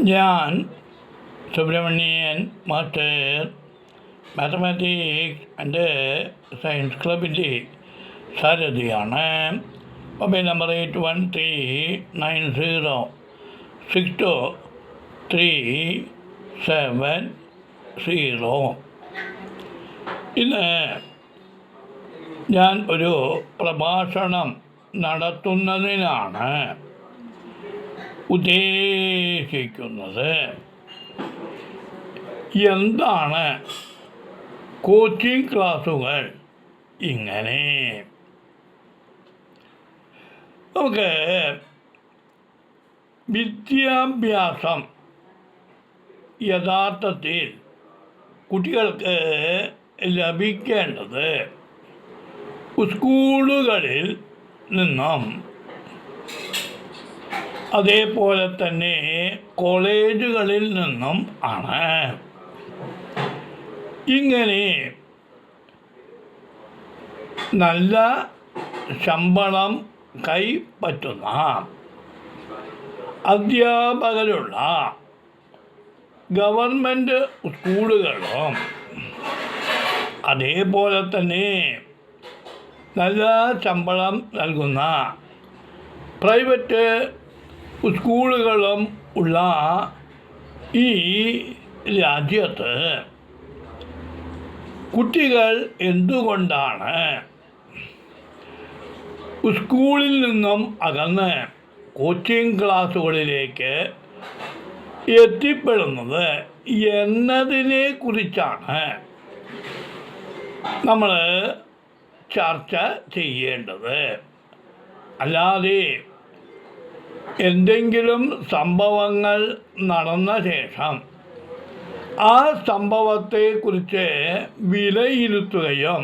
ഞാൻ Subramanian master mathematics and science ക്ലബിൻ്റെ സാരഥിയാണ്. Mobile number 8139062370. ഇന്ന് ഞാൻ ഒരു പ്രഭാഷണം നടത്തുന്നതിനാണ് ഉദ്ദേശിക്കുന്നത്. എന്താണ് കോച്ചിങ് ക്ലാസുകൾ? ഇങ്ങനെ നമുക്ക് വിദ്യാഭ്യാസം യഥാർത്ഥത്തിൽ കുട്ടികൾക്ക് ലഭിക്കേണ്ടത് സ്കൂളുകളിൽ നിന്നും അതേപോലെ തന്നെ കോളേജുകളിൽ നിന്നും ആണ്. ഇങ്ങനെ നല്ല ശമ്പളം കൈപ്പറ്റുന്ന അധ്യാപകരുള്ള ഗവൺമെൻറ് സ്കൂളുകളും അതേപോലെ തന്നെ നല്ല ശമ്പളം നൽകുന്ന പ്രൈവറ്റ് സ്കൂളുകളും ഉള്ള ഈ രാജ്യത്ത് കുട്ടികൾ എന്തുകൊണ്ടാണ് സ്കൂളിൽ നിന്നും അകന്ന് കോച്ചിങ് ക്ലാസ്സുകളിലേക്ക് എത്തിപ്പെടുന്നത് എന്നതിനെ കുറിച്ചാണ് നമ്മൾ ചർച്ച ചെയ്യേണ്ടത്. അല്ലാതെ എന്തെങ്കിലും സംഭവങ്ങൾ നടന്ന ശേഷം ആ സംഭവത്തെക്കുറിച്ച് വിലയിരുത്തുകയും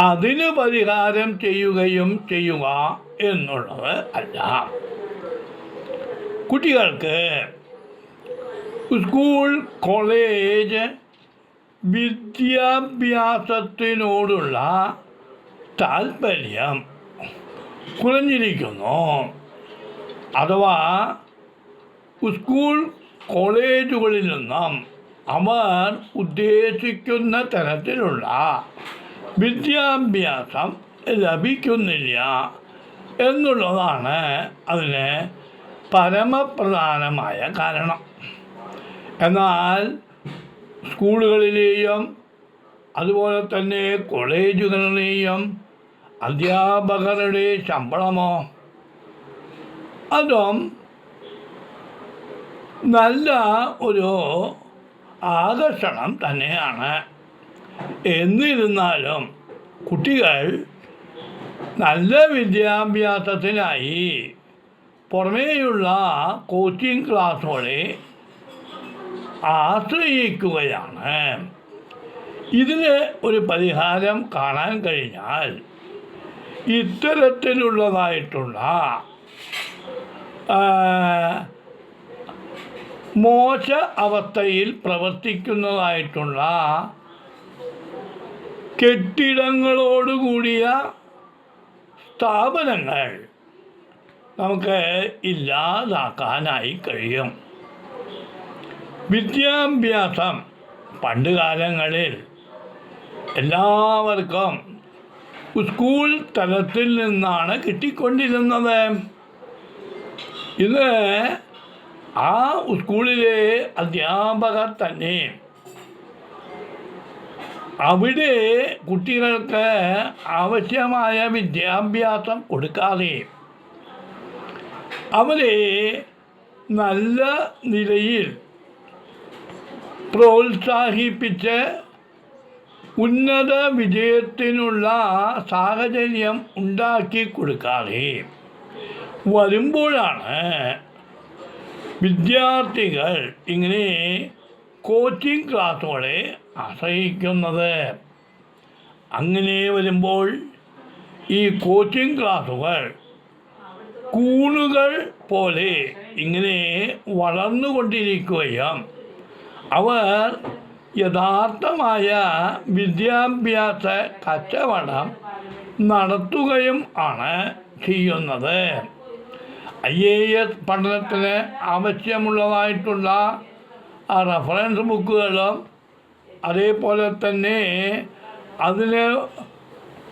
അതിന് പരിഹാരം ചെയ്യുകയും ചെയ്യുക എന്നുള്ളത് അല്ല. കുട്ടികൾക്ക് സ്കൂൾ കോളേജ് വിദ്യാഭ്യാസത്തിനോടുള്ള താല്പര്യം കുറഞ്ഞിരിക്കുന്നു. അഥവാ സ്കൂൾ കോളേജുകളിൽ നിന്നും അവർ ഉദ്ദേശിക്കുന്ന തരത്തിലുള്ള വിദ്യാഭ്യാസം ലഭിക്കുന്നില്ല എന്നുള്ളതാണ് അതിന് പരമപ്രധാനമായ കാരണം. എന്നാൽ സ്കൂളുകളിലെയും അതുപോലെ തന്നെ കോളേജുകളിലെയും അധ്യാപകരുടെ ശമ്പളമോ അതും നല്ല ഒരു ആകർഷണം തന്നെയാണ്. എന്നിരുന്നാലും കുട്ടികൾ നല്ല വിദ്യാഭ്യാസത്തിനായി പുറമേയുള്ള കോച്ചിങ് ക്ലാസ്സുകളെ ആശ്രയിക്കുകയാണ്. ഇതിന് ഒരു പരിഹാരം കാണാൻ കഴിഞ്ഞാൽ ഇത്തരത്തിലുള്ളതായിട്ടുള്ള മോശ അവസ്ഥയിൽ പ്രവർത്തിക്കുന്നതായിട്ടുള്ള കെട്ടിടങ്ങളോടുകൂടിയ സ്ഥാപനങ്ങൾ നമുക്ക് ഇല്ലാതാക്കാനായി കഴിയും. വിദ്യാഭ്യാസം പണ്ട് കാലങ്ങളിൽ എല്ലാവർക്കും സ്കൂൾ തലത്തിൽ നിന്നാണ് കിട്ടിക്കൊണ്ടിരുന്നത്. ഇന്ന് ആ സ്കൂളിലെ അധ്യാപകർ തന്നെ അവിടെ കുട്ടികൾക്ക് ആവശ്യമായ വിദ്യാഭ്യാസം കൊടുക്കാതെ അവരെ നല്ല നിലയിൽ പ്രോത്സാഹിപ്പിച്ച് ഉന്നത വിജയത്തിനുള്ള സാഹചര്യം ഉണ്ടാക്കി കൊടുക്കാതെ വരുമ്പോഴാണ് വിദ്യാർത്ഥികൾ ഇങ്ങനെ കോച്ചിങ് ക്ലാസ്സുകളെ ആശ്രയിക്കുന്നത്. അങ്ങനെ വരുമ്പോൾ ഈ കോച്ചിങ് ക്ലാസ്സുകൾ കൂണുകൾ പോലെ ഇങ്ങനെ വളർന്നുകൊണ്ടിരിക്കുകയും അവർ യഥാർത്ഥമായ വിദ്യാഭ്യാസ കച്ചവടം നടത്തുകയും ആണ് ചെയ്യുന്നത്. IAS പഠനത്തിന് ആവശ്യമുള്ളതായിട്ടുള്ള റെഫറൻസ് ബുക്കുകളും അതേപോലെ തന്നെ അതിനെ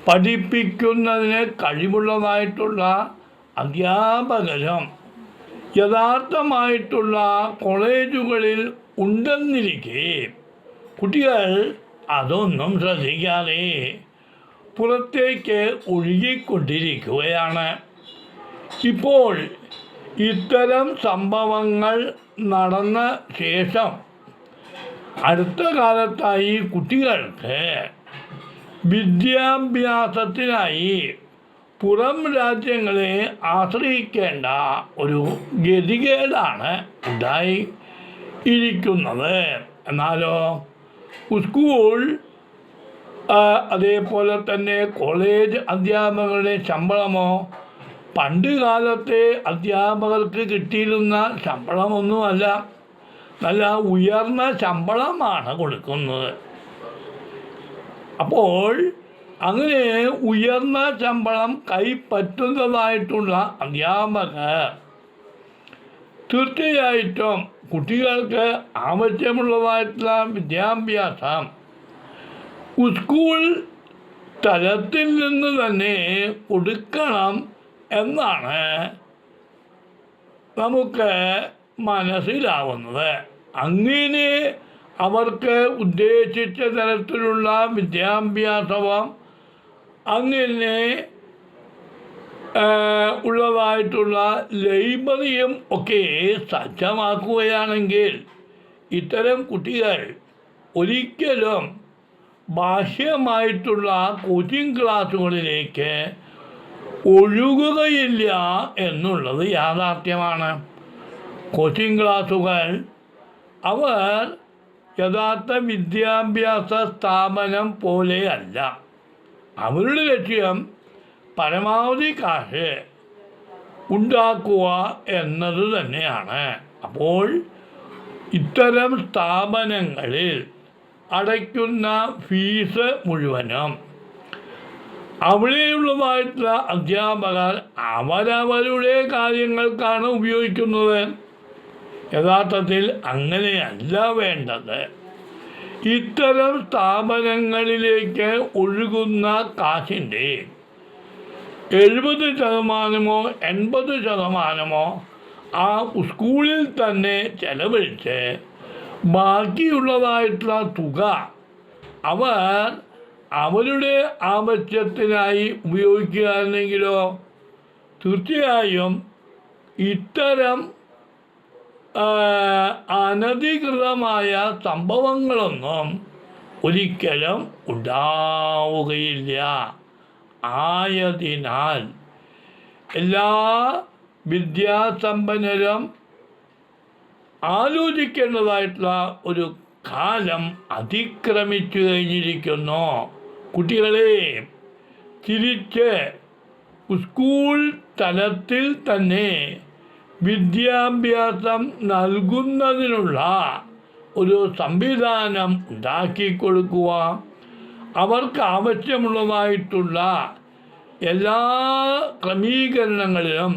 പഠിപ്പിക്കുന്നതിന് കഴിവുള്ളതായിട്ടുള്ള അധ്യാപകരും യഥാർത്ഥമായിട്ടുള്ള കോളേജുകളിൽ ഉണ്ടെന്നിരിക്കെ കുട്ടികൾ അതൊന്നും ശ്രദ്ധിക്കാതെ പുറത്തേക്ക് ഒഴുകിക്കൊണ്ടിരിക്കുകയാണ്. ഇപ്പോൾ ഇത്തരം സംഭവങ്ങൾ നടന്ന ശേഷം അടുത്ത കാലത്തായി കുട്ടികൾക്ക് വിദ്യാഭ്യാസത്തിനായി പുറം രാജ്യങ്ങളെ ആശ്രയിക്കേണ്ട ഒരു ഗതികേടാണ് ഉണ്ടായിരിക്കുന്നത്. എന്നാലോ സ്കൂൾ അതേപോലെ തന്നെ കോളേജ് അധ്യാപകരുടെ ശമ്പളമോ പണ്ട് കാലത്തെ അധ്യാപകർക്ക് കിട്ടിയിരുന്ന ശമ്പളമൊന്നുമല്ല, നല്ല ഉയർന്ന ശമ്പളമാണ് കൊടുക്കുന്നത്. അപ്പോൾ അങ്ങനെ ഉയർന്ന ശമ്പളം കൈപ്പറ്റുന്നതായിട്ടുള്ള അധ്യാപകർ തീർച്ചയായിട്ടും കുട്ടികൾക്ക് ആവശ്യമുള്ളതായിട്ടുള്ള വിദ്യാഭ്യാസം സ്കൂൾ തലത്തിൽ നിന്ന് തന്നെ കൊടുക്കണം എന്നാണ് നമുക്ക് മനസ്സിലാവുന്നത്. അങ്ങനെ അവർക്ക് ഉദ്ദേശിച്ച തരത്തിലുള്ള വിദ്യാഭ്യാസവും അങ്ങനെ ഉള്ളതായിട്ടുള്ള ലൈബ്രറിയും ഒക്കെ സജ്ജമാക്കുകയാണെങ്കിൽ ഇത്തരം കുട്ടികൾ ഒരിക്കലും ബാഹ്യമായിട്ടുള്ള കോച്ചിങ് ക്ലാസ്സുകളിലേക്ക് ഒഴുകുകയില്ല എന്നുള്ളത് യാഥാർത്ഥ്യമാണ്. കോച്ചിങ് ക്ലാസ്സുകൾ അവർ യഥാർത്ഥ വിദ്യാഭ്യാസ സ്ഥാപനം പോലെയല്ല. അവരുടെ ലക്ഷ്യം പരമാവധി കാശ് ഉണ്ടാക്കുക എന്നത് തന്നെയാണ്. അപ്പോൾ ഇത്തരം സ്ഥാപനങ്ങളിൽ അടയ്ക്കുന്ന ഫീസ് മുഴുവനും അവിടെയുള്ളതായിട്ടുള്ള അധ്യാപകർ അവരവരുടെ കാര്യങ്ങൾക്കാണ് ഉപയോഗിക്കുന്നത്. യഥാർത്ഥത്തിൽ അങ്ങനെയല്ല വേണ്ടത്. ഇത്തരം സ്ഥാപനങ്ങളിലേക്ക് ഒഴുകുന്ന കാശിൻ്റെ 70% 80% ആ സ്കൂളിൽ തന്നെ ചെലവഴിച്ച് ബാക്കിയുള്ളതായിട്ടുള്ള തുക അവർ അവരുടെ ആവശ്യത്തിനായി ഉപയോഗിക്കുകയാണെങ്കിലോ തീർച്ചയായും ഇത്തരം അനധികൃതമായ സംഭവങ്ങളൊന്നും ഒരിക്കലും ഉണ്ടാവുകയില്ല. ആയതിനാൽ എല്ലാ വിദ്യാസമ്പന്നരും ആലോചിക്കേണ്ടതായിട്ടുള്ള ഒരു കാലം അതിക്രമിച്ചു കഴിഞ്ഞിരിക്കുന്നു. കുട്ടികളെ തിരിച്ച് സ്കൂൾ തലത്തിൽ തന്നെ വിദ്യാഭ്യാസം നൽകുന്നതിനുള്ള ഒരു സംവിധാനം ഉണ്ടാക്കിക്കൊടുക്കുക. അവർക്ക് ആവശ്യമുള്ളതായിട്ടുള്ള എല്ലാ ക്രമീകരണങ്ങളും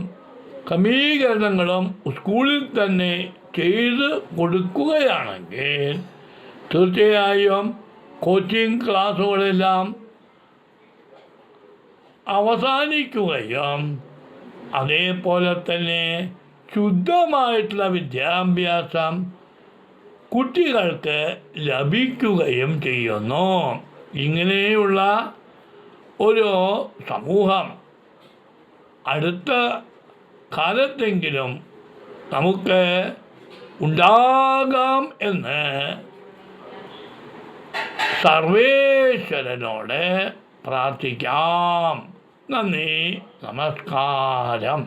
സ്കൂളിൽ തന്നെ ചെയ്ത് കൊടുക്കുകയാണെങ്കിൽ തീർച്ചയായും കോച്ചിങ് ക്ലാസ്സുകളെല്ലാം അവസാനിക്കുകയും അതേപോലെ തന്നെ ശുദ്ധമായിട്ടുള്ള വിദ്യാഭ്യാസം കുട്ടികൾക്ക് ലഭിക്കുകയും ചെയ്യുന്നു. ഇങ്ങനെയുള്ള ഒരു സമൂഹം അടുത്ത കാലത്തെങ്കിലും നമുക്ക് ഉണ്ടാകാം എന്ന് സർവേശ്വരനോട് പ്രാർത്ഥിക്കാം. നന്ദി, നമസ്കാരം.